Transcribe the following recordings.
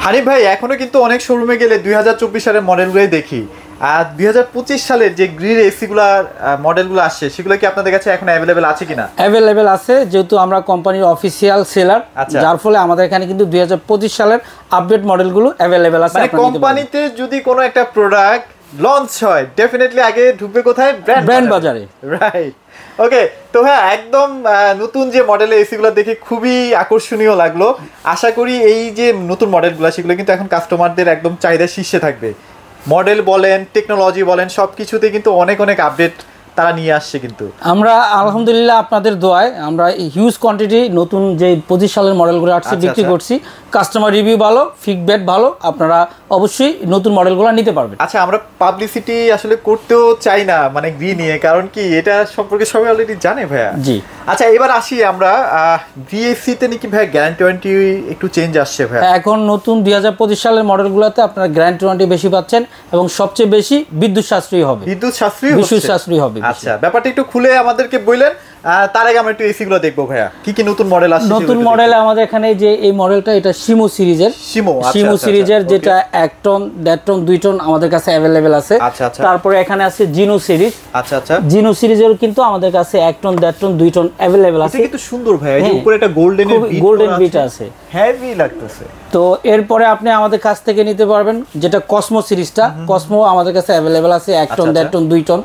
হানিফ ভাই এখনো কিন্তু অনেক শোরুমে গেলে 2024 সালের মডেলগুলোই দেখি, আর 2025 সালের যে গ্রিল এসিগুলার মডেলগুলো আসছে সেগুলো কি আপনাদের কাছে এখন অ্যাভেলেবেল আছে কিনা? অ্যাভেলেবেল আছে, যেহেতু আমরা কোম্পানির অফিসিয়াল সেলার, যার ফলে আমাদের এখানে কিন্তু 2025 সালের আপডেট মডেলগুলো অ্যাভেলেবেল আছে। মানে কোম্পানিতে যদি কোনো একটা প্রোডাক্ট লঞ্চ হয় ডেফিনেটলি আগে ঢুকবে কোথায়? ব্র্যান্ড বাজারে। রাইট, ওকে। তো হ্যাঁ, একদম নতুন যে মডেলের এসিগুলো দেখে খুবই আকর্ষণীয় লাগলো। আশা করি এই যে নতুন মডেলগুলো সেগুলো কিন্তু এখন কাস্টমারদের একদম চাহিদার শীর্ষে থাকবে। মডেল বলেন, টেকনোলজি বলেন, সব কিছুতে কিন্তু অনেক অনেক আপডেট তারা নিয়ে আসছে। কিন্তু আমরা আলহামদুলিল্লাহ আপনাদের দোয়ায় আমরা হিউজ কোয়ান্টিটি নতুন যে 25 সালের মডেলগুলো আসছে বিক্রি করছি। কাস্টমার রিভিউ ভালো, ফিডব্যাক ভালো, আপনারা অবশ্যই নতুন মডেলগুলো নিতে পারবেন। আচ্ছা, আমরা পাবলিসিটি আসলে করতেও চাই না মানে গ্রি নিয়ে, কারণ কি এটা সম্পর্কে সবাই অলরেডি জানে ভাইয়া। জি আচ্ছা, এবার আসি আমরা গ্রিএসি তে নাকি ভাই গ্যারান্টি ওয়ারেন্টি একটু চেঞ্জ আসছে ভাই। এখন নতুন 2025 সালের মডেলগুলোতে আপনারা গ্যারান্টি ওয়ারেন্টি বেশি পাচ্ছেন এবং সবচেয়ে বেশি বিদ্যুৎ সাশ্রয়ী হবে। বিদ্যুৎ সাশ্রয়ী হবে। আচ্ছা, ব্যাপারটা একটু খুলে আমাদেরকে বললেন। তার আগে আমরা একটু এসি গুলো দেখবো ভাইয়া, কি কি নতুন মডেল আসছে। নতুন মডেল আমাদের এখানে যে এই মডেলটা, এটা শিমু সিরিজের, শিমু সিরিজের যেটা 1 টন 1.5 টন 2 টন আমাদের কাছে অ্যাভেলেবেল আছে। তারপরে এখানে আছে জিনো সিরিজ। আচ্ছা, জিনো সিরিজের কিন্তু আমাদের কাছে 1 টন 1.5 টন 2 টন অ্যাভেলেবেল আছে। এটা কিন্তু সুন্দর ভাই, এই যে উপরে একটা গোল্ডেন বিট আছে, হেভি লাগতেছে। তো এরপরে আপনি আমাদের কাছ থেকে নিতে পারবেন যেটা কসমো সিরিজটা। কসমো আমাদের কাছে অ্যাভেলেবেল আছে 1 টন 1.5 টন 2 টন।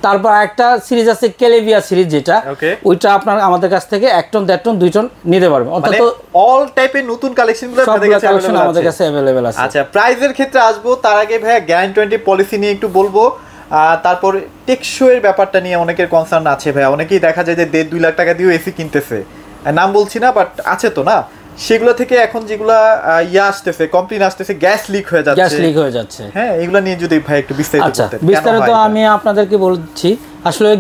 তারপর একটা সিরিজ আছে কেলেভিয়া সিরিজ, যেটা ওইটা আপনার আমাদের কাছ থেকে 1 টন 1.5 টন 2 টন নিতে পারবেন। অর্থাৎ অল টাইপের নতুন কালেকশনগুলো আমাদের কাছে অ্যাভেলেবেল আছে। আচ্ছা, প্রাইসের ক্ষেত্রে আসবো, তার আগে ভাই গ্যারান্টি ওয়ারেন্টি পলিসি নিয়ে একটু বলবো। তারপর টেকসই এর ব্যাপারটা নিয়ে অনেকের কনসার্ন আছে ভাই। অনেকেই দেখা যায় যে 1.5-2 লাখ টাকা দিয়েও এসি কিনতেছে, নাম বলছি না, বাট আছে তো না। সেগুলো থেকে এখন যেগুলা আসতেছে, কমপ্লেইন আসতেছে, গ্যাস লিক হয়ে যাচ্ছে। হ্যাঁ, এগুলো নিয়ে যদি ভাই একটু বিস্তারিত আমি আপনাদেরকে বলছি। আসলে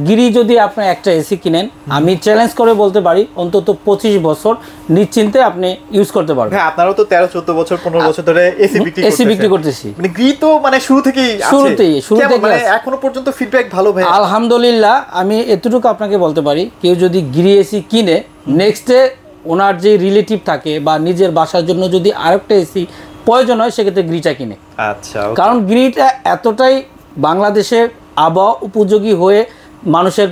গিরি যদি আপনি একটা এসি কিনেন, আমি চ্যালেঞ্জ করে বলতে পারি অন্তত 25 বছর নিশ্চিন্তে আপনি ইউজ করতে পারবেন। হ্যাঁ, আপনারাও তো 13-14 বছর 15 বছর ধরে এসি বিক্রি করতেছি। মানে গিরি তো মানে শুরু থেকে মানে এখনো পর্যন্ত ফিডব্যাক ভালো ভাই, আলহামদুলিল্লাহ। আমি এতটুকু আপনাকে বলতে পারি, কেউ যদি গিরি এসি কিনে নেক্সটে ওনার যে রিলেটিভ থাকে বা নিজের বাসার জন্য যদি আরেকটা এসি প্রয়োজন হয়, সেক্ষেত্রে গ্রিটা কিনে। আচ্ছা, কারণ গ্রিটা এতটাই বাংলাদেশের আবহাওয়া উপযোগী হয়ে মানুষের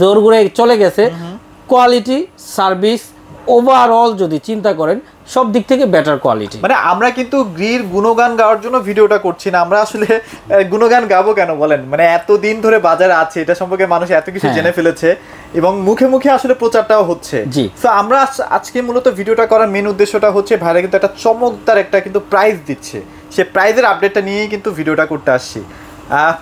দৌড়ঘুরে চলে গেছে। কোয়ালিটি, সার্ভিস, ওভারঅল যদি চিন্তা করেন সব দিক থেকে বেটার কোয়ালিটি। মানে আমরা কিন্তু গ্রির গুণগান গাওয়ার জন্য ভিডিওটা করছি না। আমরা আসলে গুণগান গাবো কেন বলেন, মানে এতদিন ধরে বাজারে আছে, এটা সম্পর্কে মানুষ এত কিছু জেনে ফেলেছে এবং মুখে মুখে আসলে প্রচারটাও হচ্ছে। তো আমরা আজকে মূলত ভিডিওটা করার মেন উদ্দেশ্যটা হচ্ছে ভাইরা কিন্তু একটা চমৎকার একটা কিন্তু প্রাইস দিচ্ছে, সে প্রাইজের আপডেটটা নিয়েই কিন্তু ভিডিওটা করতে আসছি।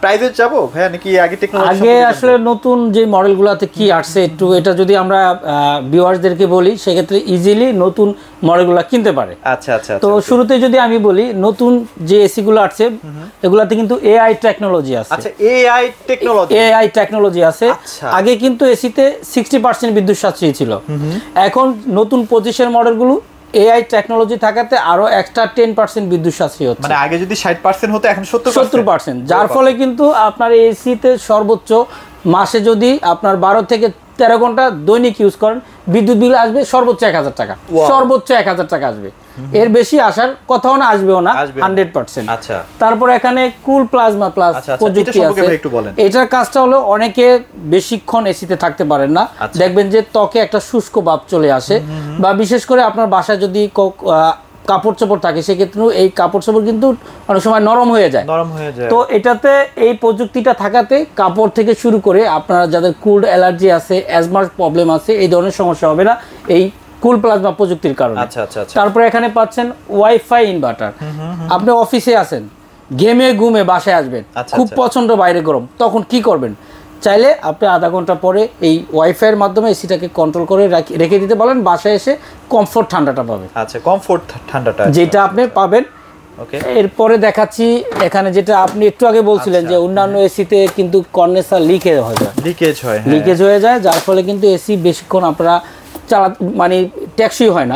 প্রাইসে যাবো ভাইয়া নাকি আগে টেকনোলজি? আগে আসলে নতুন যে মডেলগুলোতে কি আসছে একটু এটা যদি আমরা ভিউয়ারদেরকে বলি, সেক্ষেত্রে ইজিলি নতুন মডেলগুলো কিনতে পারে। আচ্ছা, তো শুরুতে যদি আমি বলি, নতুন যে এসিগুলো আসছে এগুলাতে কিন্তু এআই টেকনোলজি আছে। আচ্ছা, এআই টেকনোলজি আছে। আগে কিন্তু এসিতে 60% বিদ্যুৎ সাশ্রয়ী ছিল। এখন নতুন 25 মডেলগুলো এআই টেকনোলজি থাকাতে আরো এক্সট্রা 10% বিদ্যুৎ সাশ্রয়ী হচ্ছে। মানে আগে যদি 60% হতো, এখন 70%, যার ফলে কিন্তু আপনার এসিতে সর্বোচ্চ মাসে যদি আপনার 12 থেকে 13 ঘন্টা দৈনিক ইউজ করেন, বিদ্যুৎ বিল আসবে সর্বোচ্চ 1000 টাকা। সর্বোচ্চ 1000 টাকা আসবে, এর বেশি আসার কথাও না, আসবেও না 100%। আচ্ছা, তারপর এখানে কুল প্লাজমা প্লাস প্রযুক্তি আছে। এটার কাজটা হলো অনেকে বেশিক্ষণ এসিতে থাকতে পারেন না, দেখবেন যে ত্বকে একটা শুষ্ক ভাব চলে আসে, বা বিশেষ করে আপনার বাসায় যদি কাপড় চোপড় থাকে, সেক্ষেত্রেও এই কাপড় চোপড় কিন্তু অনেক সময় নরম হয়ে যায়। তো এটাতে এই প্রযুক্তিটা থাকাতে কাপড় থেকে শুরু করে আপনারা যাদের কোল্ড অ্যালার্জি আছে, অ্যাজমার প্রবলেম আছে, এই ধরনের সমস্যা হবে না এই কুল প্লাজমা প্রযুক্তির কারণে। তারপরে এখানে পাচ্ছেন ওয়াইফাই ইনভার্টার। আপনি অফিসে আছেন, ঘেমে ঘুমে বাসায় আসবেন, খুব প্রচন্ড বাইরে গরম, তখন কি করবেন? চাইলে আপনি আধা ঘন্টা পরে এই ওয়াইফাইয়ের মাধ্যমে এসিটাকে কন্ট্রোল করে রেখে দিতে বলেন, বাসায় এসে কমফোর্ট ঠান্ডাটা পাবেন। আচ্ছা, কমফোর্ট ঠান্ডাটা যেটা আপনি পাবেন। এরপরে দেখাচ্ছি এখানে যেটা আপনি একটু আগে বলছিলেন যে অন্যান্য এসিতে কিন্তু কন্ডেন্সার লিকেজ হয়ে যায়, যার ফলে কিন্তু এসি বেশিক্ষণ আপনারা মানে টেকসই হয় না।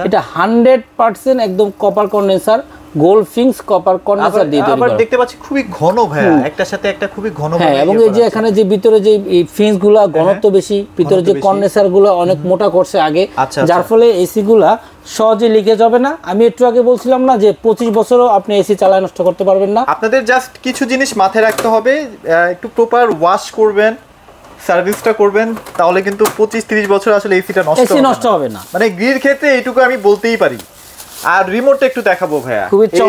এটা 100% একদম copper condenser gold ফিংস copper condenser দিয়ে তৈরি করা। আবার দেখতে পাচ্ছি খুবই ঘন ভাইয়া, একটার সাথে একটা খুবই ঘন। হ্যাঁ, এবং এই যে এখানে যে ভিতরে যে ফিংস গুলা ঘনত্ব বেশি, ভিতরে যে কন্ডেন্সার গুলো অনেক মোটা করছে আগে, যার ফলে এসি গুলা সহজে লিকেজ হবে না। আমি একটু আগে বলছিলাম না যে 25 বছরও আপনি এসি চালায় নষ্ট করতে পারবেন না। আপনাদের জাস্ট কিছু জিনিস মাথায় রাখতে হবে, একটু প্রপার ওয়াশ করবেন, সার্ভিসটা করবেন, তাহলে কিন্তু 25-30 বছর আসলে এসিটা নষ্ট হবে না। মানে গ্রির ক্ষেত্রে এইটুকু আমি বলতেই পারি। আর রিমোটটা একটু দেখাবো ভাইয়া,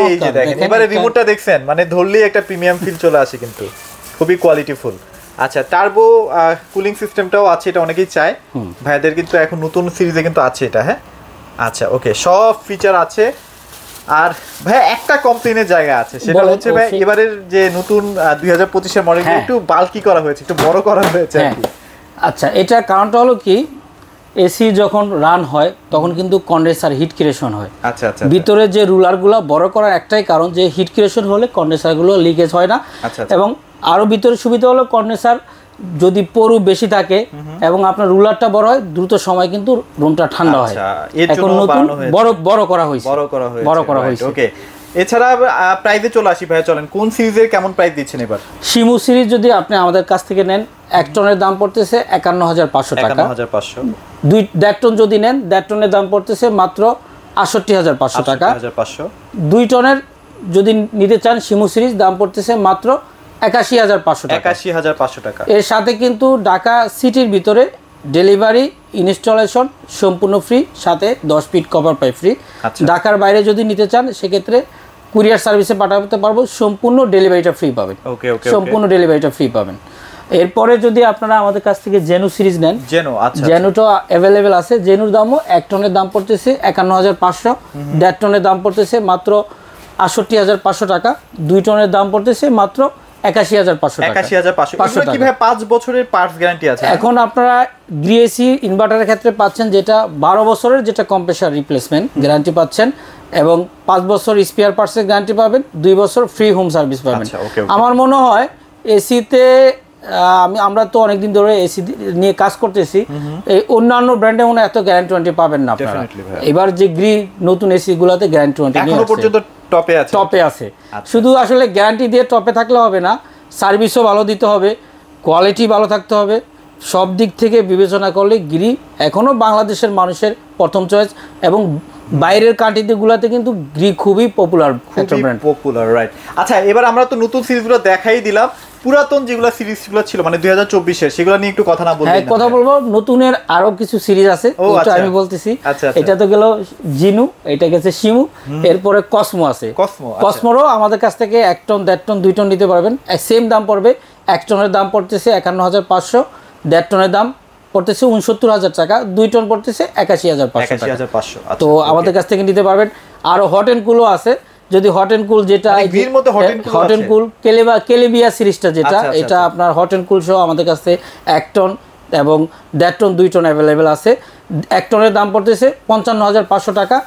এই যে দেখেন এবারে রিমোটটা দেখছেন, মানে ধরলেই একটা প্রিমিয়াম ফিল চলে আসে, কিন্তু খুবই কোয়ালিটিফুল। আচ্ছা, টার্বো কুলিং সিস্টেমটাও আছে, এটা অনেকেই চায় ভাইয়াদের, কিন্তু এখন নতুন সিরিজে কিন্তু আছে এটা। হ্যাঁ, আচ্ছা, ওকে, সব ফিচার আছে। আর ভাই একটা কমপ্লেনের জায়গা আছে, সেটা হচ্ছে ভাই এবারের যে নতুন 2025 এর মডেল একটু বাল্কি করা হয়েছে, একটু বড় করা হয়েছে আর কি। আচ্ছা, এটা কারণটা হলো কি, এসি যখন রান হয় তখন কিন্তু কন্ডেন্সার হিট ক্রিয়েশন হয়। আচ্ছা আচ্ছা, ভিতরে যে রুলারগুলো বড় করার একটাই কারণ যে হিট ক্রিয়েশন হলে কন্ডেন্সারগুলো লিকেজ হয় না। এবং আরো ভিতরে সুবিধা হলো কন্ডেন্সার যদি পরু বেশি থাকে এবং আপনার রুলারটা বড় হয়, দ্রুত সময় কিন্তু রুমটা ঠান্ডা হয়। এখন নতুন বড় করা হয়েছে। ওকে, এছাড়া প্রাইসে চলে আসি ভাই, চলেন কোন সিরিজের কেমন প্রাইস দিচ্ছেন এবার? শিমু সিরিজ যদি আপনি আমাদের কাছ থেকে নেন, 1 টনের দাম পড়তেছে 51,500 টাকা। 51,500। 1.5 টন যদি নেন, 1.5 টনের দাম পড়তেছে মাত্র 68,500 টাকা। 2 টনের যদি নিতে চান শিমু সিরিজ, দাম পড়তেছে মাত্র 81,500 টাকা। 81,500 টাকা। এর সাথে কিন্তু ঢাকা সিটির ভিতরে ডেলিভারি, ইনস্টলেশন সম্পূর্ণ ফ্রি, সাথে 10 ফিট কভার পাইপ ফ্রি। ঢাকার বাইরে যদি নিতে চান সেক্ষেত্রে কুরিয়ার সার্ভিসে পাঠাতে পারবো, সম্পূর্ণ ডেলিভারিটা ফ্রি পাবেন। সম্পূর্ণ ডেলিভারিটা ফ্রি পাবেন। এরপরে যদি আপনারা আমাদের কাছ থেকে জেনু সিরিজ নেন, জেনুটা অ্যাভেলেবেল আছে। জেনুর দামও 1 টনের দাম পড়তেছে 51,500, 1.5 টনের দাম পড়তেছে মাত্র 68,500 টাকা, 2 টনের দাম পড়তেছে মাত্র 81,500 টাকা। 81,500 কি ভাই 5 বছরের পার্টস গ্যারান্টি আছে? এখন আপনারা গ্রিএসি ইনভার্টারের ক্ষেত্রে পাচ্ছেন যেটা 12 বছরের, যেটা কম্প্রেসার রিপ্লেসমেন্ট গ্যারান্টি পাচ্ছেন, এবং 5 বছর স্পেয়ার পার্টসের গ্যারান্টি পাবেন, 2 বছর ফ্রি হোম সার্ভিস পাবেন। আমার মনে হয় এসিতে আমরা তো অনেকদিন ধরে এসি নিয়ে কাজ করতেছি, এই অন্যান্য ব্র্যান্ডে মনে এত গ্যারান্টি ওয়ারেন্টি পাবেন না আপনারা। এবার যে গ্রি নতুন এসি গুলাতে গ্যারান্টি ওয়ারেন্টি এখনো পর্যন্ত টপে আছে। শুধু আসলে গ্যারান্টি দিয়ে টপে থাকলে হবে না, সার্ভিসও ভালো দিতে হবে, কোয়ালিটি ভালো থাকতে হবে। সব দিক থেকে বিবেচনা করলে গ্রি এখনো বাংলাদেশের মানুষের প্রথম চয়েস, এবং বাইরের কান্ট্রিগুলোতে কিন্তু গ্রি খুবই পপুলার একটা ব্র্যান্ড। রাইট। আচ্ছা, এবার আমরা তো নতুন সিরিজগুলো দেখাই দিলাম, পুরাতন যেগুলো সিরিজগুলো ছিল মানে 2024 এর, সেগুলো নিয়ে একটু কথা না বলবেন? হ্যাঁ, কথা বলবো। নতুনের আরো কিছু সিরিজ আছে, ওটা আমি বলতেছি। এটা তো গেল জিনু, এটা গেছে শিমু, এরপরে কসমো আছে। কসমোরও আমাদের কাছ থেকে 1 টন, 1.5 টন, 2 টন নিতে পারবেন। সেম দাম পড়বে। 1 টনের দাম পড়তেছে 51,500, 1.5 টনের দাম পড়তেছে 69,000 টাকা, 2 টন পড়তেছে 81,500 টাকা। তো আমাদের কাছ থেকে নিতে পারবেন। আরো হট এন্ড কুলও আছে। যদি হট এন্ড কুল যেটা হট এন্ড কুল কেলেবিয়া সিরিজটা যেটা, এটা আপনার হট এন্ড কুল সহ আমাদের কাছে 1 টন এবং 1.5 টন, 2 টন অ্যাভেলেবেল আছে। 1 টনের দাম পড়তেছে 55,500 টাকা,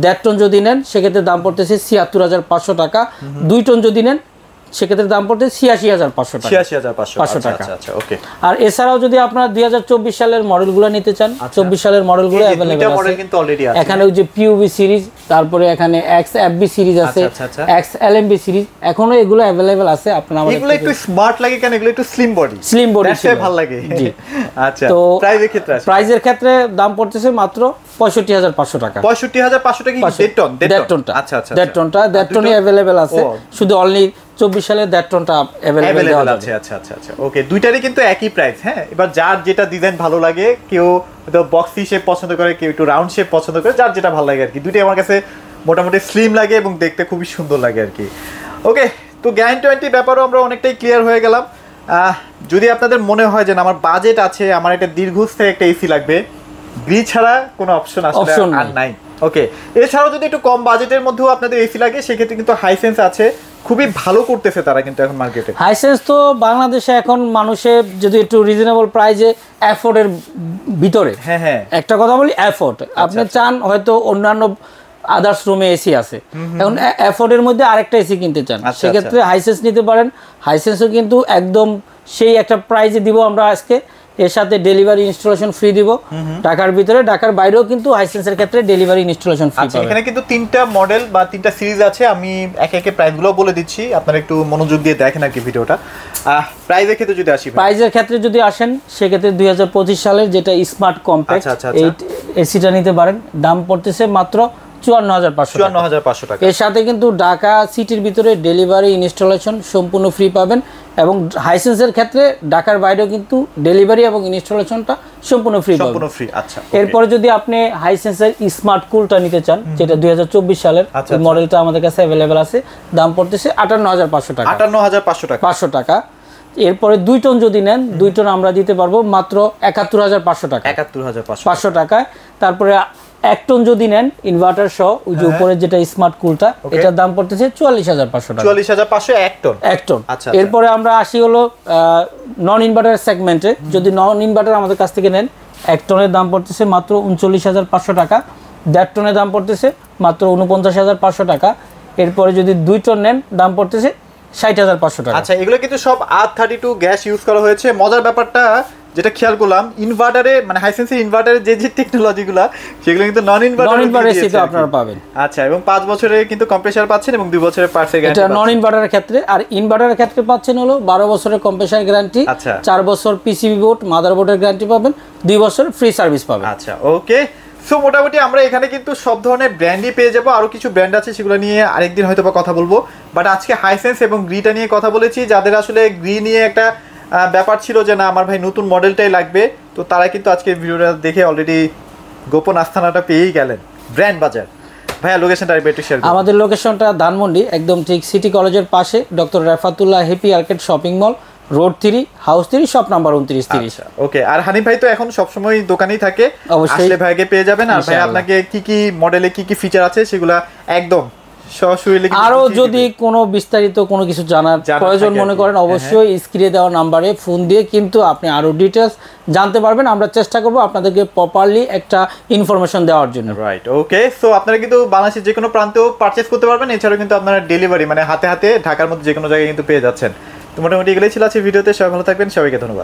1.5 টন যদি নেন সেক্ষেত্রে দাম পড়তেছে 76,500 টাকা, 2 টন যদি নেন সেক্ষেত্রে দাম পড়তে 86,500 টাকা। 86,500 টাকা। আচ্ছা, ওকে। আর এছাড়াও যদি আপনারা 2024 সালের মডেলগুলো নিতে চান, 24 সালের মডেলগুলো अवेलेबल আছে। মডেল কিন্তু অলরেডি আছে। এখানে ওই যে পিউবি সিরিজ, তারপরে এখানে XFB সিরিজ আছে, XLMB সিরিজ, এখনো এগুলো अवेलेबल আছে। আপনারা আমাদের এগুলো একটু স্মার্ট লাগে কেন? এগুলো একটু স্লিম বডি সেটাই ভালো লাগে। জি। আচ্ছা, তো প্রাইসের ক্ষেত্রে দাম পড়তেছে মাত্র 65,500 টাকা। 65,500 টাকা কি 1.5 টন? 1.5 টনটা। আচ্ছা, 1.5 টনটা 1.5 টনই अवेलेबल আছে, শুধু অনলি 24 সালে 1.5 টনটা अवेलेबल আছে। আচ্ছা, ওকে। দুইটারই কিন্তু একই প্রাইস। হ্যাঁ, এবার যার যেটা ডিজাইন ভালো লাগে, কেউ তো বক্সি শেপ পছন্দ করে, কেউ একটু রাউন্ড শেপ পছন্দ করে, যার যেটা ভালো লাগে আর কি। দুইটাই আমার কাছে মোটামুটি স্লিম লাগে এবং দেখতে খুবই সুন্দর লাগে আর কি। ওকে, তো গ্যারান্টি ওয়ারেন্টি ব্যাপারেও আমরা অনেকটাই ক্লিয়ার হয়ে গেলাম। যদি আপনাদের মনে হয় যে আমার বাজেট আছে, আমার একটা দীর্ঘস্থায়ী একটা এসি লাগবে, গ্রি ছাড়া কোনো অপশন আসলে আর নাই। ওকে, এছাড়াও যদি একটু কম বাজেটের মধ্যেও আপনাদের এসি লাগে, সেক্ষেত্রে কিন্তু হাইসেন্স আছে, খুবই ভালো করতেছে তারা কিন্তু এখন মার্কেটে। হাইসেন্স তো বাংলাদেশে এখন মানুষের যদি একটু রিজনেবল প্রাইসে অ্যাফোর্ডের ভিতরে, হ্যাঁ একটা কথা বলি, অ্যাফোর্ড আপনি চান, হয়তো অন্যান্য আদার্স রুমে এসি আছে, এখন অ্যাফোর্ডের মধ্যে আরেকটা এসি কিনতে চান, সেক্ষেত্রে হাইসেন্স নিতে পারেন। হাইসেন্সও কিন্তু একদম সেই একটা প্রাইজে দিব আমরা আজকে, এর সাথে ডেলিভারি ইনস্টলেশন ফ্রি দিব ঢাকার ভিতরে, ঢাকার বাইরেও কিন্তু হাইসেন্সের ক্ষেত্রে ডেলিভারি ইনস্টলেশন ফ্রি পাবেন। এখানে কিন্তু 3টা মডেল বা 3টা সিরিজ আছে, আমি একে একে প্রাইসগুলো বলে দিচ্ছি, আপনারা একটু মনোযোগ দিয়ে দেখেন আর কি ভিডিওটা। প্রাইসের ক্ষেত্রে যদি আসি, প্রাইসের ক্ষেত্রে যদি আসেন সেক্ষেত্রে 2025 সালের যেটা স্মার্ট কম্প্যাক্ট এই এসিটা নিতে পারেন, দাম পড়তেছে মাত্র 54,500 টাকা। এর সাথে কিন্তু ঢাকা সিটির ভিতরে ডেলিভারি ইনস্টলেশন সম্পূর্ণ ফ্রি পাবেন এবং হাইসেন্সের ক্ষেত্রে ঢাকার বাইরেও কিন্তু ডেলিভারি এবং ইনস্টলেশনটা সম্পূর্ণ ফ্রি পাবেন। আচ্ছা, এরপরে যদি আপনি হাইসেন্সের স্মার্ট কুলটা নিতে চান যেটা 2024 সালের মডেলটা আমাদের কাছে अवेलेबल আছে, দাম পড়তেছে 58,500 টাকা। 58,500 টাকা। এরপরে 2 টন যদি নেন 2 টন আমরা দিতে পারবো মাত্র 71,500 টাকা। 71,500 টাকায়। তারপরে 1 টন যদি নেন ইনভার্টার সহ ওই যে উপরে যেটা স্মার্ট কুলটা, এটার দাম পড়তেছে 44,500 টাকা। 44,500 1 টন। আচ্ছা। এরপরে আমরা আসি হলো নন ইনভার্টার সেগমেন্টে, যদি নন ইনভার্টার আমাদের কাছ থেকে নেন 1 টনের দাম পড়তেছে মাত্র 39,500 টাকা, 1.5 টনের দাম পড়তেছে মাত্র 49,500 টাকা। এরপরে যদি 2 টন নেন দাম পড়তেছে 60,500 টাকা। আচ্ছা, এগুলো কিন্তু সব R32 গ্যাস ইউজ করা হয়েছে। মজার ব্যাপারটা যেটা খেয়াল করলাম, ইনভার্টারে মানে হাইসেন্সের ইনভার্টারে যে টেকনোলজিগুলো সেগুলো কিন্তু নন ইনভার্টারে আপনারা পাবেন। আচ্ছা, এবং 5 বছরের কিন্তু কম্প্রেসার পাচ্ছেন এবং 2 বছরের পার্টসের গ্যারান্টি। এটা নন ইনভার্টারের ক্ষেত্রে। আর ইনভার্টারের ক্ষেত্রে পাচ্ছেন হলো 12 বছরের কম্প্রেসার গ্যারান্টি, 4 বছর পিসিবি বোর্ড মাদারবোর্ডের গ্যারান্টি পাবেন, 2 বছর ফ্রি সার্ভিস পাবেন। আচ্ছা, ওকে। সো মোটামুটি আমরা এখানে কিন্তু সব ধরনের ব্র্যান্ডই পেয়ে যাবো, আরো কিছু ব্র্যান্ড আছে সেগুলো নিয়ে আরেকদিন হয়তো বা কথা বলবো, বাট আজকে হাইসেন্স এবং গ্রিটা নিয়ে কথা বলেছি। যাদের আসলে গ্রি নিয়ে একটা ব্যাপার ছিল যে না আমার ভাই নতুন মডেলটাই লাগবে, তো তারা কিন্তু আজকে ভিডিওটা দেখে অলরেডি গোপন আস্থানাটা পেয়েই গেলেন। ব্র্যান্ড বাজার ভাইয়া, লোকেশনটা একটু শেয়ার করুন। আমাদের লোকেশনটা ধানমন্ডি, একদম ঠিক সিটি কলেজের পাশে, doctor Rafatullah happy arcade shopping mall, road 3, house 3, shop number 2930। ওকে। আর হানিফ ভাই তো এখন সবসময় দোকানেই থাকে, আসলে ভাইকে পেয়ে যাবেন। আর ভাই আপনাকে কি কি মডেলে কি কি ফিচার আছে সেগুলো একদম আরো যদি কোনো বিস্তারিত কোনো কিছু জানার প্রয়োজন মনে করেন, অবশ্যই স্ক্রিনে দেওয়া নাম্বারে ফোন দিয়ে কিন্তু আপনি আরো ডিটেলস জানতে পারবেন। আমরা চেষ্টা করব আপনাদেরকে প্রপারলি একটা ইনফরমেশন দেওয়ার জন্য। রাইট, ওকে। সো আপনারা কিন্তু বাংলাদেশের যে কোনো প্রান্তেও পারচেজ করতে পারবেন, এছাড়াও কিন্তু আপনারা ডেলিভারি মানে হাতে হাতে ঢাকার মধ্যে যে কোনো জায়গায় কিন্তু পেয়ে যাচ্ছেন। তো মোটামুটি এগুলোই ছিল আজকে ভিডিওতে। সবাই ভালো থাকবেন, সবাইকে ধন্যবাদ।